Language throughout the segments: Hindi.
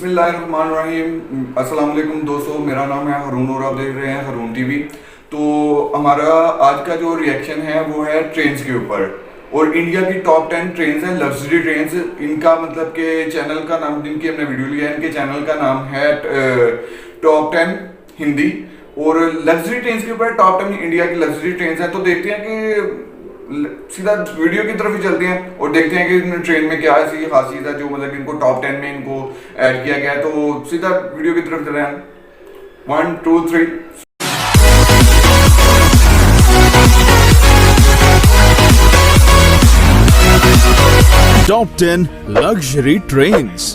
बिस्मिल्लाहिर्रहमानिर्रहीम। अस्सलाम वालेकुम दोस्तों, मेरा नाम है हरून और आप देख रहे हैं हरून टीवी। तो हमारा आज का जो रिएक्शन है वो है ट्रेन्स के ऊपर, और इंडिया की टॉप 10 ट्रेन्स हैं, लग्जरी ट्रेन्स। इनका मतलब के चैनल का नाम, जिनकी हमने वीडियो लिया है, इनके चैनल का नाम है टॉप 10 हिंदी, और लग्जरी ट्रेन्स के ऊपर टॉप 10 इंडिया की लग्जरी ट्रेन्स हैं। तो देखते हैं कि सीधा वीडियो की तरफ ही चलते हैं और देखते हैं कि ट्रेन में क्या ऐसी खासियत है जो मतलब इनको टॉप 10 में इनको ऐड किया गया है। तो सीधा वीडियो की तरफ चले हैं। 1 2 3। Top 10 luxury trains.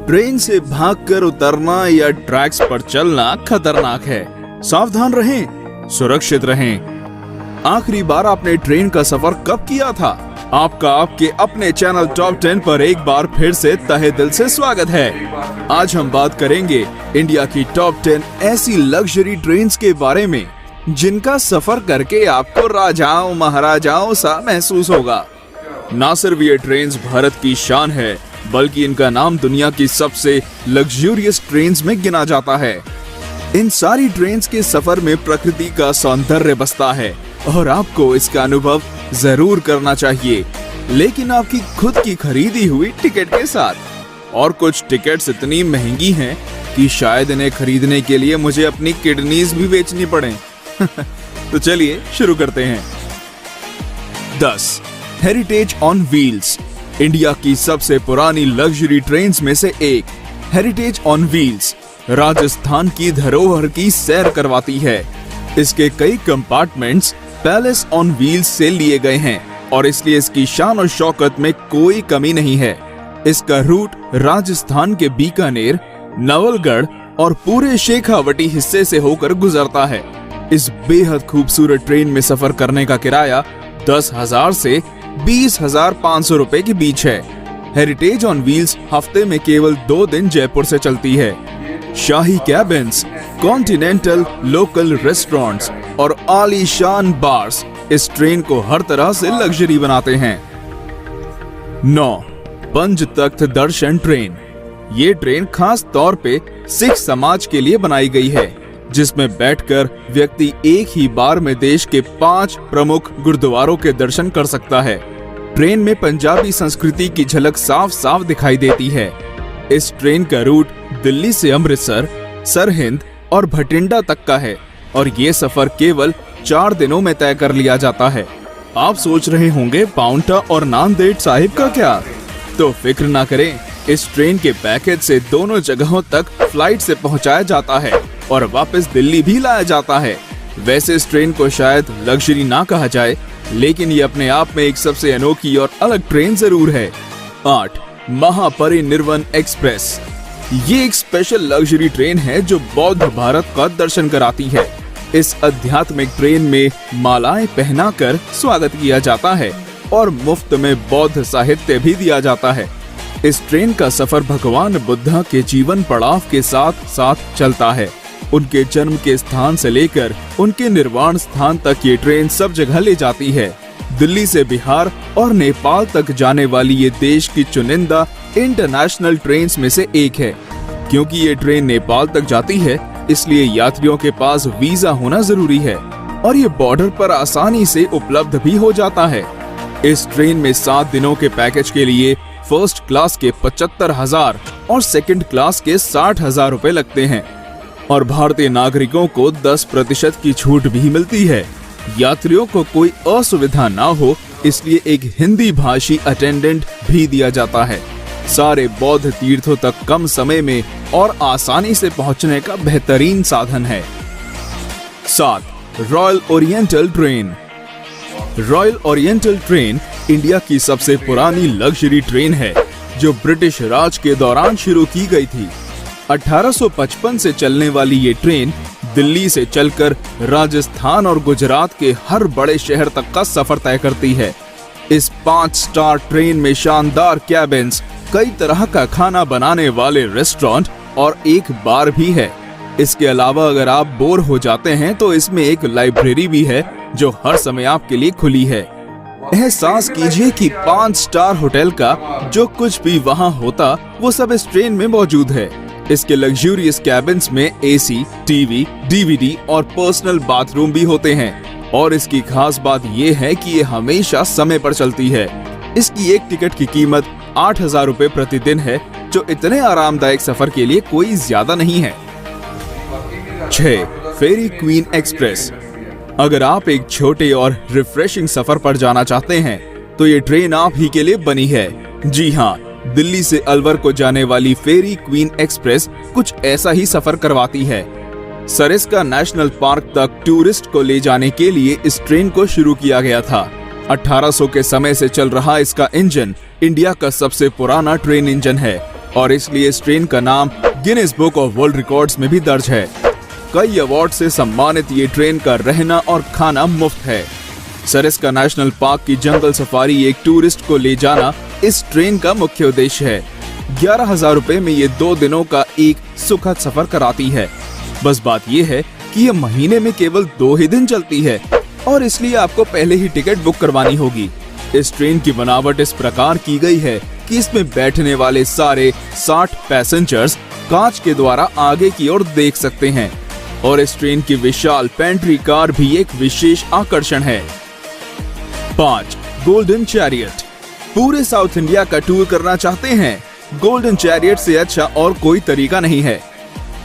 ट्रेन से भागकर उतरना या ट्रैक्स पर चलना खतरनाक है। सावधान रहें, सुरक्षित रहें। आखिरी बार आपने ट्रेन का सफर कब किया था? आपका आपके अपने चैनल टॉप 10 पर एक बार फिर से तहे दिल से स्वागत है। आज हम बात करेंगे इंडिया की टॉप 10 ऐसी लग्जरी ट्रेन्स के बारे में जिनका सफर करके आपको राजाओं महाराजाओं सा महसूस होगा। ना सिर्फ ये ट्रेन्स भारत की शान है, बल्कि इनका नाम दुनिया की सबसे लग्जूरियस ट्रेन्स में गिना जाता है। इन सारी ट्रेन्स के सफर में प्रकृति का सौंदर्य बसता है और आपको इसका अनुभव जरूर करना चाहिए, लेकिन आपकी खुद की खरीदी हुई टिकट के साथ। और कुछ टिकट्स इतनी महंगी हैं कि शायद इन्हें खरीदने के लिए मुझे अपनी किडनीज भी बेचनी पड़े। तो चलिए शुरू करते हैं। 10 हेरिटेज ऑन व्हील्स। इंडिया की सबसे पुरानी लग्जरी ट्रेन्स में से एक हेरिटेज ऑन व्हील्स राजस्थान की धरोहर की सैर करवाती है। इसके कई कंपार्टमेंट्स पैलेस ऑन व्हील्स से लिए गए हैं और इसलिए इसकी शान और शौकत में कोई कमी नहीं है। इसका रूट राजस्थान के बीकानेर, नवलगढ़ और पूरे शेखावटी हिस्से से होकर गुजरता है। इस बेहद खूबसूरत ट्रेन में सफर करने का किराया 10,000 से 20,500 रुपए के बीच है। हेरिटेज ऑन व्हील्स हफ्ते में केवल 2 दिन जयपुर से चलती है। शाही कैबिन्स, कॉन्टिनेंटल लोकल रेस्टोरेंट्स और आलीशान बार्स इस ट्रेन को हर तरह से लग्जरी बनाते हैं। 9 पंच तख्त दर्शन ट्रेन। ये ट्रेन खास तौर पे सिख समाज के लिए बनाई गई है, जिसमें बैठकर व्यक्ति एक ही बार में देश के 5 प्रमुख गुरुद्वारों के दर्शन कर सकता है। ट्रेन में पंजाबी संस्कृति की झलक साफ साफ दिखाई देती है। इस ट्रेन का रूट दिल्ली से अमृतसर, सरहिंद और भटिंडा तक का है और ये सफर केवल 4 दिनों में तय कर लिया जाता है। आप सोच रहे होंगे पाउंटा और नांदेड़ साहिब का क्या? तो फिक्र ना करें, इस ट्रेन के पैकेज से दोनों जगहों तक फ्लाइट से पहुंचाया जाता है और वापस दिल्ली भी लाया जाता है। वैसे इस ट्रेन को शायद लग्जरी ना कहा जाए, लेकिन ये अपने आप में एक सबसे अनोखी और अलग ट्रेन जरूर है। 8 महापरिनिर्वाण एक्सप्रेस। ये एक स्पेशल लग्जरी ट्रेन है जो बौद्ध भारत का दर्शन कराती है। इस आध्यात्मिक ट्रेन में मालाएं पहनाकर स्वागत किया जाता है और मुफ्त में बौद्ध साहित्य भी दिया जाता है। इस ट्रेन का सफर भगवान बुद्धा के जीवन पड़ाव के साथ साथ चलता है। उनके जन्म के स्थान से लेकर उनके निर्वाण स्थान तक ये ट्रेन सब जगह ले जाती है। दिल्ली से बिहार और नेपाल तक जाने वाली ये देश की चुनिंदा इंटरनेशनल ट्रेन्स में से एक है। क्योंकि ये ट्रेन नेपाल तक जाती है, इसलिए यात्रियों के पास वीजा होना जरूरी है और ये बॉर्डर पर आसानी से उपलब्ध भी हो जाता है। इस ट्रेन में 7 दिनों के पैकेज के लिए फर्स्ट क्लास के 75,000 और सेकंड क्लास के 60,000 रुपए लगते हैं और भारतीय नागरिकों को 10% की छूट भी मिलती है। यात्रियों को कोई असुविधा ना हो, इसलिए एक हिंदी भाषी अटेंडेंट भी दिया जाता है। सारे बौद्ध तीर्थों तक कम समय में और आसानी से पहुंचने का बेहतरीन साधन है। 7 royal oriental train. Royal oriental train India की सबसे पुरानी लग्जरी ट्रेन है, जो ब्रिटिश राज के दौरान शुरू की गई थी। 1855 से चलने वाली ये ट्रेन दिल्ली से चलकर राजस्थान और गुजरात के हर बड़े शहर तक का सफर तय करती है। इस 5 स्टार ट्रेन में शानदार कैबिन्स, कई तरह का खाना बनाने वाले रेस्टोरेंट और एक बार भी है। इसके अलावा अगर आप बोर हो जाते हैं तो इसमें एक लाइब्रेरी भी है जो हर समय आपके लिए खुली है। एहसास कीजिए कि 5 स्टार होटल का जो कुछ भी वहाँ होता वो सब इस ट्रेन में मौजूद है। इसके लग्जूरियस कैबिन्स में एसी, टीवी, डीवीडी और पर्सनल बाथरूम भी होते हैं और इसकी खास बात ये है कि ये हमेशा समय पर चलती है। इसकी एक टिकट की कीमत 8,000 रुपए प्रतिदिन है, जो इतने आरामदायक सफर के लिए कोई ज्यादा नहीं है। 6. फेरी क्वीन एक्सप्रेस। अगर आप एक छोटे और रिफ्रेशिंग सफर पर जाना चाहते हैं तो ये ट्रेन आप ही के लिए बनी है। जी हाँ, दिल्ली से अलवर को जाने वाली फेरी क्वीन एक्सप्रेस कुछ ऐसा ही सफर करवाती है। सरिस्का नेशनल पार्क तक टूरिस्ट को ले जाने के लिए इस ट्रेन को शुरू किया गया था। 1800 के समय से चल रहा इसका इंजन इंडिया का सबसे पुराना ट्रेन इंजन है और इसलिए इस ट्रेन का नाम Guinness book of world records में भी दर्ज है। कई अवार्ड से सम्मानित ये ट्रेन का रहना और खाना मुफ्त है। सरिस्का नेशनल पार्क की जंगल सफारी एक टूरिस्ट को ले जाना इस ट्रेन का मुख्य उद्देश्य है। 11,000 रुपए में ये 2 दिनों का एक सुखद सफर कराती है। बस बात ये है कि ये महीने में केवल 2 ही दिन चलती है और इसलिए आपको पहले ही टिकट बुक करवानी होगी। इस ट्रेन की बनावट इस प्रकार की गई है कि इसमें बैठने वाले सारे 60 पैसेंजर्स कांच के द्वारा आगे की ओर देख सकते हैं और इस ट्रेन की विशाल पेंट्री कार भी एक विशेष आकर्षण है। 5. Golden chariot. पूरे साउथ इंडिया का टूर करना चाहते हैं? गोल्डन चैरियट से अच्छा और कोई तरीका नहीं है।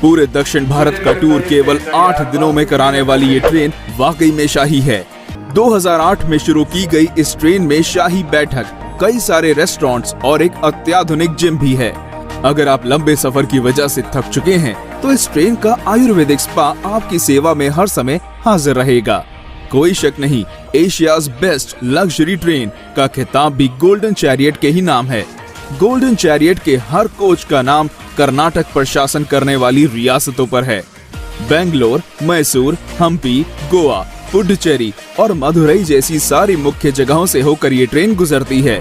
पूरे दक्षिण भारत का टूर केवल 8 दिनों में कराने वाली ये ट्रेन वाकई में शाही है। 2008 में शुरू की गई इस ट्रेन में शाही बैठक, कई सारे रेस्टोरेंट्स और एक अत्याधुनिक जिम भी है। अगर आप लंबे सफर की वजह से थक चुके हैं तो इस ट्रेन का आयुर्वेदिक स्पा आपकी सेवा में हर समय हाजिर रहेगा। कोई शक नहीं, एशियाज बेस्ट लग्जरी ट्रेन का खिताब भी गोल्डन चैरियट के ही नाम है। गोल्डन चैरियट के हर कोच का नाम कर्नाटक प्रशासन करने वाली रियासतों पर है। बेंगलोर, मैसूर, हम्पी, गोवा, पुडुचेरी और मदुरई जैसी सारी मुख्य जगहों से होकर ये ट्रेन गुजरती है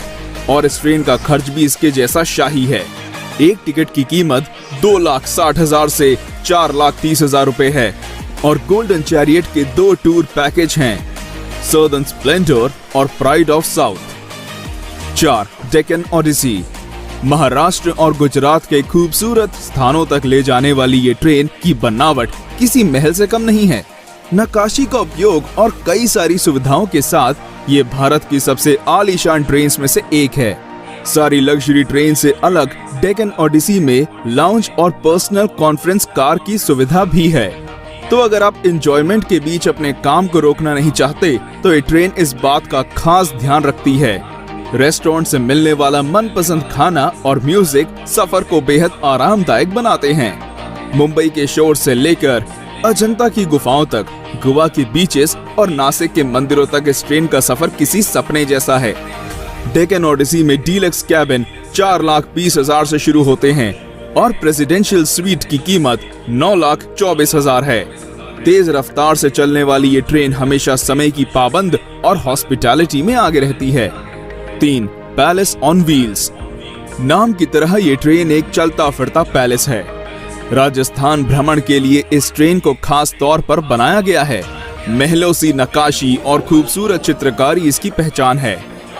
और इस ट्रेन का खर्च भी इसके जैसा शाही है। एक टिकट की कीमत 2,60,000 से 4,30,000 रुपए है और गोल्डन चैरियट के 2 टूर पैकेज हैं, सदर्न स्प्लेंडर और Pride of South. 4. Deccan Odyssey. Maharashtra और गुजरात के खूबसूरत स्थानों तक ले जाने वाली ये ट्रेन की बनावट किसी महल से कम नहीं है। नक्काशी का उपयोग और कई सारी सुविधाओं के साथ ये भारत की सबसे आलीशान ट्रेन में से एक है। सारी लग्जरी ट्रेन से अलग डेक्कन ओडिसी में लाउंज और पर्सनल कॉन्फ्रेंस कार की सुविधा भी है। तो अगर आप एंजॉयमेंट के बीच अपने काम को रोकना नहीं चाहते तो ये ट्रेन इस बात का खास ध्यान रखती है। रेस्टोरेंट से मिलने वाला मनपसंद खाना और म्यूजिक सफर को बेहद आरामदायक बनाते हैं। मुंबई के शोर से लेकर अजंता की गुफाओं तक, गोवा के बीचेस और नासिक के मंदिरों तक इस ट्रेन का सफर किसी सपने जैसा है। डेक्कन ओडिसी में डीलक्स कैबिन 4,20,000 से शुरू होते हैं और प्रेसिडेंशियल स्वीट की कीमत 9,24,000 है। तेज रफ्तार से चलने वाली ये ट्रेन हमेशा समय की पाबंद और हॉस्पिटैलिटी में आगे रहती है। 3. Palace on wheels. नाम की तरह ये ट्रेन एक चलता फिरता पैलेस है। राजस्थान भ्रमण के लिए इस ट्रेन को खास तौर पर बनाया गया है। महलों सी नक्काशी और खूबसूरत चित्रकारी इसकी पहचान है।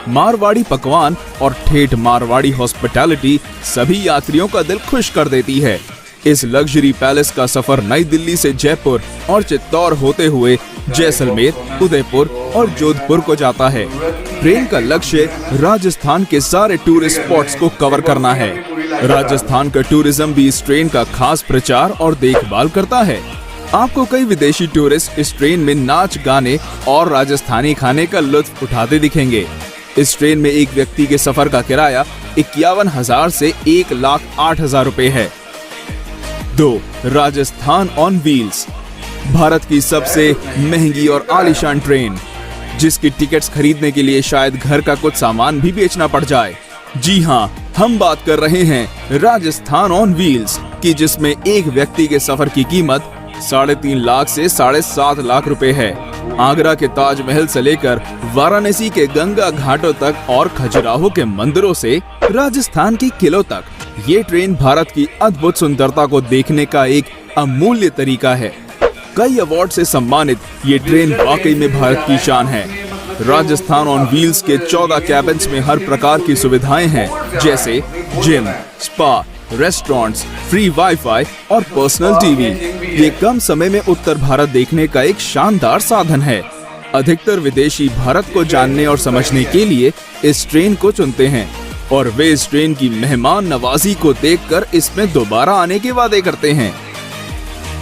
मारवाड़ी पकवान और ठेठ मारवाड़ी हॉस्पिटैलिटी सभी यात्रियों का दिल खुश कर देती है। इस लग्जरी पैलेस का सफर नई दिल्ली से जयपुर और चित्तौड़ होते हुए जैसलमेर, उदयपुर और जोधपुर को जाता है। ट्रेन का लक्ष्य राजस्थान के सारे टूरिस्ट स्पॉट्स को कवर करना है। राजस्थान का टूरिज्म भी इस ट्रेन का खास प्रचार और देखभाल करता है। आपको कई विदेशी टूरिस्ट इस ट्रेन में नाच, गाने और राजस्थानी खाने का लुत्फ उठाते दिखेंगे। इस ट्रेन में एक व्यक्ति के सफर का किराया 51,000 से 1,08,000 रुपए है। 2. Rajasthan on wheels. भारत की सबसे महंगी और आलीशान ट्रेन, जिसकी टिकट्स खरीदने के लिए शायद घर का कुछ सामान भी बेचना पड़ जाए। जी हाँ, हम बात कर रहे हैं राजस्थान ऑन व्हील्स की, जिसमें एक व्यक्ति के सफर की कीमत 3.5 लाख से 7.5 लाख रुपए है। आगरा के ताजमहल से लेकर वाराणसी के गंगा घाटों तक और खजुराहो के मंदिरों से राजस्थान के किलों तक, ये ट्रेन भारत की अद्भुत सुंदरता को देखने का एक अमूल्य तरीका है। कई अवार्ड से सम्मानित ये ट्रेन वाकई में भारत की शान है। राजस्थान ऑन व्हील्स के 14 कैबिन्स में हर प्रकार की सुविधाएं हैं, जैसे gym, spa, restaurants, free wifi और पर्सनल टीवी। ये कम समय में उत्तर भारत देखने का एक शानदार साधन है। अधिकतर विदेशी भारत को जानने और समझने के लिए इस ट्रेन को चुनते हैं और वे इस ट्रेन की मेहमान नवाजी को देखकर इसमें दोबारा आने के वादे करते हैं।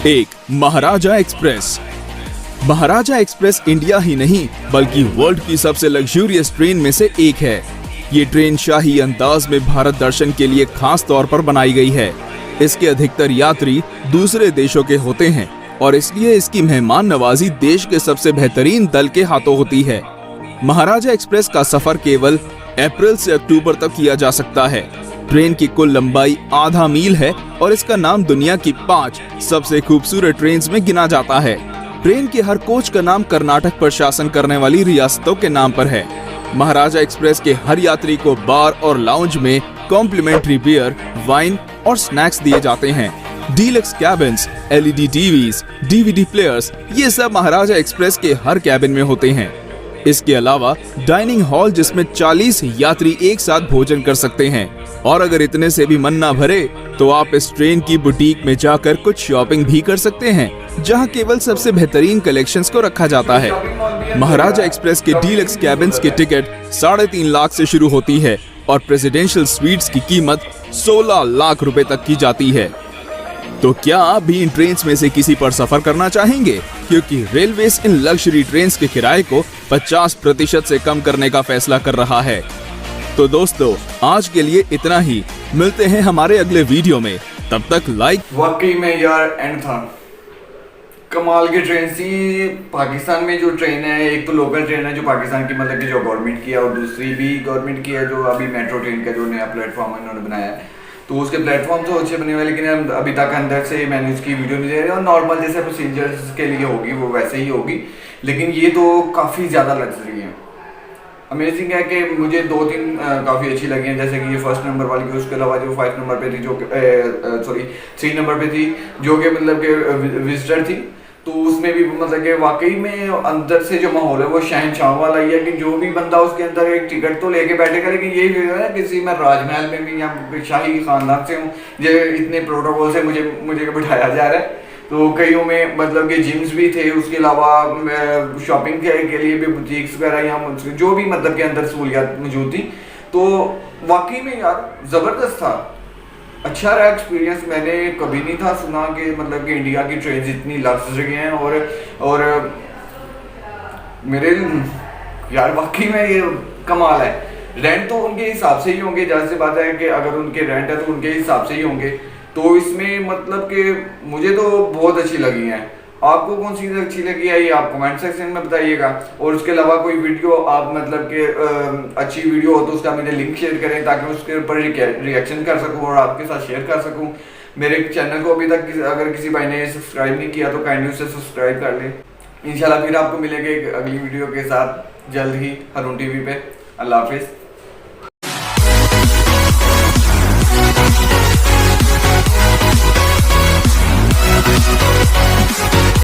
1. महाराजा एक्सप्रेस। महाराजा एक्सप्रेस इंडिया ही नहीं बल्कि वर्ल्ड की सबसे लग्जूरियस ट्रेन में से एक है। ये ट्रेन शाही अंदाज में भारत दर्शन के लिए खास तौर पर बनाई गई है। इसके अधिकतर यात्री दूसरे देशों के होते हैं और इसलिए इसकी मेहमान नवाजी देश के सबसे बेहतरीन दल के हाथों होती है। महाराजा एक्सप्रेस का सफर केवल अप्रैल से अक्टूबर तक किया जा सकता है। ट्रेन की कुल लंबाई आधा मील है और इसका नाम दुनिया की 5 सबसे खूबसूरत ट्रेन में गिना जाता है। ट्रेन के हर कोच का नाम कर्नाटक पर शासन करने वाली रियासतों के नाम पर है। महाराजा एक्सप्रेस के हर यात्री को बार और लाउंज में कॉम्प्लीमेंट्री बियर, वाइन और स्नैक्स दिए जाते हैं। Deluxe cabins, LED TVs, DVD players, ये सब महाराजा एक्सप्रेस के हर कैबिन में होते हैं। इसके अलावा डाइनिंग हॉल जिसमें 40 यात्री एक साथ भोजन कर सकते हैं और अगर इतने से भी मन ना भरे तो आप इस ट्रेन की बुटीक में जाकर कुछ शॉपिंग भी कर सकते हैं जहां केवल सबसे बेहतरीन कलेक्शंस को रखा जाता है। महाराजा एक्सप्रेस के डीलक्स कैबिन्स की टिकट 3.5 लाख से शुरू होती है और प्रेसिडेंशियल स्वीट्स की कीमत 16 लाख रुपए तक की जाती है। तो क्या आप भी इन ट्रेन्स में से किसी पर सफर करना चाहेंगे? क्योंकि रेलवेज इन लग्जरी ट्रेन्स के किराए को 50% से कम करने का फैसला कर रहा है। तो दोस्तों आज के लिए इतना ही, मिलते हैं हमारे अगले वीडियो में, तब तक लाइक। वाकई में यार एंड था, कमाल की ट्रेन थी। पाकिस्तान में जो ट्रेन है, एक तो लोकल ट्रेन है जो पाकिस्तान की मतलब कि जो गवर्नमेंट की है और दूसरी भी गवर्नमेंट की है जो अभी मेट्रो ट्रेन का जो नया प्लेटफॉर्म इन्होंने बनाया है। तो उसके प्लेटफॉर्म तो अच्छे बने हुए लेकिन अभी तक अंदर से मैंने उसकी वीडियो नहीं दे रही और नॉर्मल जैसे पैसेंजर्स के लिए होगी वो वैसे ही होगी, लेकिन ये तो काफ़ी ज़्यादा लग्जरी है। अमेजिंग है कि मुझे 2-3 काफ़ी अच्छी लगी हैं, जैसे कि ये 1st नंबर वाली की, उसके अलावा जो 5 नंबर पे थी जो 3 नंबर पे थी जो कि मतलब कि विजिटर थी, तो उसमें भी मतलब कि वाकई में अंदर से जो माहौल है वो शहनशाह वाला ही है कि जो भी बंदा उसके अंदर एक टिकट तो लेके बैठेगा, लेकिन यही फील है किसी मैं राजमहल में भी या शाही खानदान से हूँ, जो इतने प्रोटोकॉल से मुझे बिठाया जा रहा है। तो कईयों में मतलब कि जिम्स भी थे, उसके अलावा शॉपिंग के लिए भी बुटीक्स वगैरह या जो भी मतलब के अंदर सहूलियात मौजूद थी। तो वाकई में यार ज़बरदस्त था, अच्छा रहा एक्सपीरियंस। मैंने कभी नहीं था सुना कि मतलब कि इंडिया की ट्रेन इतनी लग्जरी हैं और मेरे यार वाकई में ये कमाल है। रेंट तो उनके हिसाब से ही होंगे, जैसे बात है कि अगर उनके रेंट है तो उनके हिसाब से ही होंगे। तो इसमें मतलब कि मुझे तो बहुत अच्छी लगी हैं। आपको कौन सी अच्छी लगी है ये आप कमेंट सेक्शन में बताइएगा। और उसके अलावा कोई वीडियो आप मतलब कि अच्छी वीडियो हो तो उसका मुझे लिंक शेयर करें ताकि उसके ऊपर रिएक्शन कर सकूं और आपके साथ शेयर कर सकूं। मेरे चैनल को अभी तक अगर किसी भाई ने सब्सक्राइब नहीं किया तो काइंडली उसे सब्सक्राइब कर लें। इंशाल्लाह फिर आपको मिलेंगे एक अगली वीडियो के साथ जल्द ही हरून टीवी पे। अल्लाह हाफिज़।